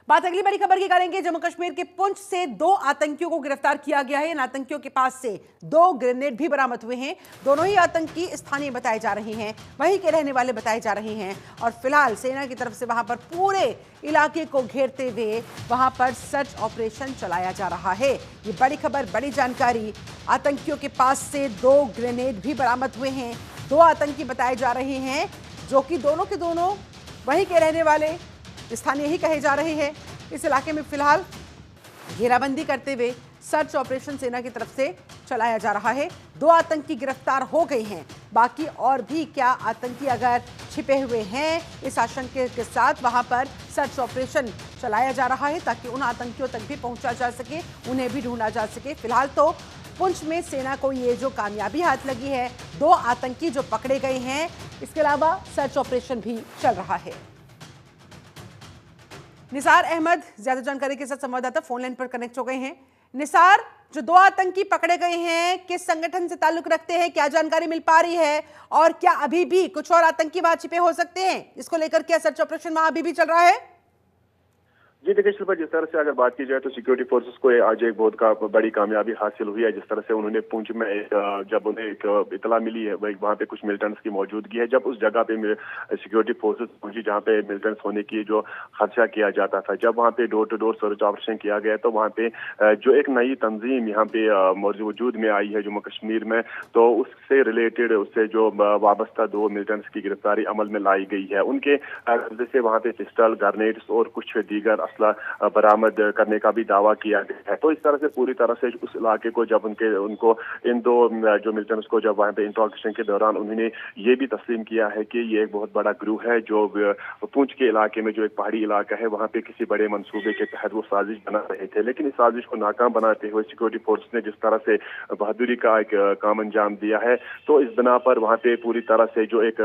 बात अगली बड़ी खबर की करेंगे। जम्मू कश्मीर के पुंछ से 2 आतंकियों को गिरफ्तार किया गया है। इन आतंकियों के पास से 2 ग्रेनेड भी बरामद हुए हैं। दोनों ही आतंकी स्थानीय बताए जा रहे हैं, वहीं के रहने वाले बताए जा रहे हैं और फिलहाल सेना की तरफ से वहां पर पूरे इलाके को घेरते हुए वहां पर सर्च ऑपरेशन चलाया जा रहा है। ये बड़ी खबर, बड़ी जानकारी। आतंकियों के पास से 2 ग्रेनेड भी बरामद हुए हैं। 2 आतंकी बताए जा रहे हैं, जो कि दोनों के दोनों वहीं के रहने वाले स्थानीय ही कहे जा रहे हैं। इस इलाके में फिलहाल घेराबंदी करते हुए सर्च ऑपरेशन सेना की तरफ से चलाया जा रहा है। 2 आतंकी गिरफ्तार हो गए हैं। बाकी और भी क्या आतंकी अगर छिपे हुए हैं, इस आशंका के साथ वहां पर सर्च ऑपरेशन चलाया जा रहा है ताकि उन आतंकियों तक भी पहुंचा जा सके, उन्हें भी ढूंढा जा सके। फिलहाल तो पुंछ में सेना को ये जो कामयाबी हाथ लगी है, 2 आतंकी जो पकड़े गए हैं, इसके अलावा सर्च ऑपरेशन भी चल रहा है। निसार अहमद ज्यादा जानकारी के साथ संवाददाता फोन लाइन पर कनेक्ट हो गए हैं। निसार, जो 2 आतंकी पकड़े गए हैं, किस संगठन से ताल्लुक रखते हैं, क्या जानकारी मिल पा रही है और क्या अभी भी कुछ और आतंकी वहां छिपे हो सकते हैं? इसको लेकर क्या सर्च ऑपरेशन वहां अभी भी चल रहा है? जी देखिए शिल्पा, जिस तरह से अगर बात की जाए तो सिक्योरिटी फोर्सेस को आज एक बहुत बड़ी कामयाबी हासिल हुई है। जिस तरह से उन्होंने पुंछ में जब उन्हें एक इतला मिली है वहाँ पे कुछ मिलिटेंट्स की मौजूदगी है, जब उस जगह पे सिक्योरिटी फोर्सेस पहुंची जहाँ पे मिलिटेंट्स होने की जो खदशा किया जाता था, जब वहाँ पे door to door search operation किया गया तो वहाँ पे जो एक नई तंजीम यहाँ पे वजूद में आई है जम्मू कश्मीर में, तो उससे रिलेटेड उससे जो वाबस्ता 2 मिलिटेंट्स की गिरफ्तारी अमल में लाई गई है। उनके जैसे वहाँ पे पिस्टल, ग्रेनेड्स और कुछ दीगर असला बरामद करने का भी दावा किया गया है। तो इस तरह से पूरी तरह से उस इलाके को जब उनको इन 2 जो मिलिटेंट्स को जब वहाँ पे इंट्रोगेशन के दौरान उन्होंने ये भी तस्लीम किया है कि ये एक बहुत बड़ा ग्रुप है जो पुंछ के इलाके में जो एक पहाड़ी इलाका है वहाँ पे किसी बड़े मंसूबे के तहत वो साजिश बना रहे थे। लेकिन इस साजिश को नाकाम बनाते हुए सिक्योरिटी फोर्स ने जिस तरह से बहादुरी का एक काम अंजाम दिया है, तो इस बिना पर वहाँ पे पूरी तरह से जो एक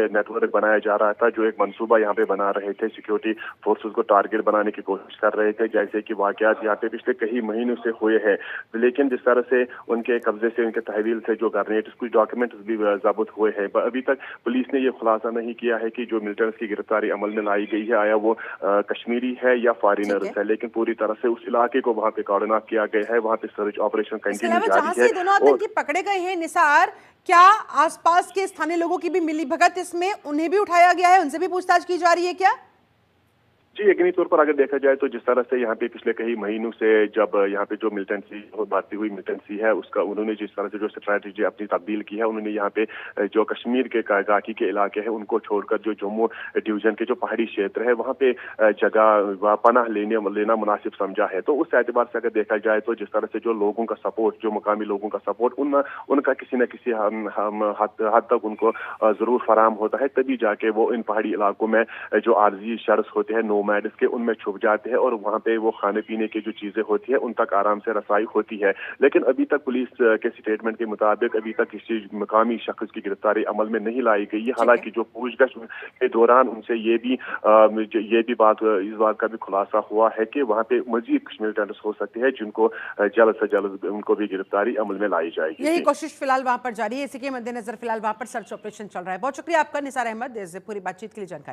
नेटवर्क बनाया जा रहा था, जो एक मंसूबा यहाँ पे बना रहे थे, सिक्योरिटी फोर्सेस को टारगेट बनाने की कोशिश कर रहे थे, जैसे कि वाकयात यहाँ पे पिछले कई महीनों से हुए हैं। लेकिन जिस तरह से उनके कब्जे से, उनके तहवील से जो ग्रेनेड्स, कुछ डॉक्यूमेंट्स भी जब्त हुए हैं, अभी तक पुलिस ने ये खुलासा नहीं किया है कि जो मिलिटेंट्स की गिरफ्तारी अमल में लाई गई है आया वो कश्मीरी है या फॉरेनर्स है। लेकिन पूरी तरह से उस इलाके को वहाँ पे कॉर्डन ऑफ किया गया है, वहाँ पे सर्च ऑपरेशन कंटिन्यू जारी है। दोनों आतंकी पकड़े गए हैं निसार, क्या आसपास के स्थानीय लोगों की भी मिलीभगत इसमें, उन्हें भी उठाया गया है, उनसे भी पूछताछ की जा रही है क्या? जी, यकीनी तौर पर अगर देखा जाए तो जिस तरह से यहाँ पे पिछले कई महीनों से जब यहाँ पे जो मिलिटेंसी बढ़ती हुई मिलिटेंसी है उसका उन्होंने जिस तरह से जो स्ट्रैटेजी अपनी तब्दील की है, उन्होंने यहाँ पे जो कश्मीर के गाकी के इलाके हैं उनको छोड़कर जो जम्मू डिवीजन के जो पहाड़ी क्षेत्र है वहाँ पे जगह पनाह लेना मुनासिब समझा है। तो उस एतबार से अगर देखा जाए तो जिस तरह से जो लोगों का सपोर्ट, जो मुकामी लोगों का सपोर्ट उनका किसी न किसी हद तक उनको जरूर फराम होता है, तभी जाके वो इन पहाड़ी इलाकों में जो आर्जी शर्स होते हैं, नोमैड्स के, उनमें छुप जाते हैं और वहाँ पे वो खाने पीने की जो चीजें होती है उन तक आराम से रसाई होती है। लेकिन अभी तक पुलिस के स्टेटमेंट के मुताबिक अभी तक किसी मकामी शख्स की गिरफ्तारी अमल में नहीं लाई गई है। हालांकि जो पूछताछ के दौरान उनसे इस बात का भी खुलासा हुआ है कि वहाँ पे मजीद कुछ मिलिटेंट्स हो सकते हैं जिनको जल्द से जल्द उनको भी गिरफ्तारी अमल में लाई जाएगी। यही कोशिश फिलहाल वहां पर जारी है। इसी के मद्देनजर फिलहाल वहां पर सर्च ऑपरेशन चल रहा है। बहुत शुक्रिया आपका निसार अहमद, पूरी बातचीत के लिए जानकारी।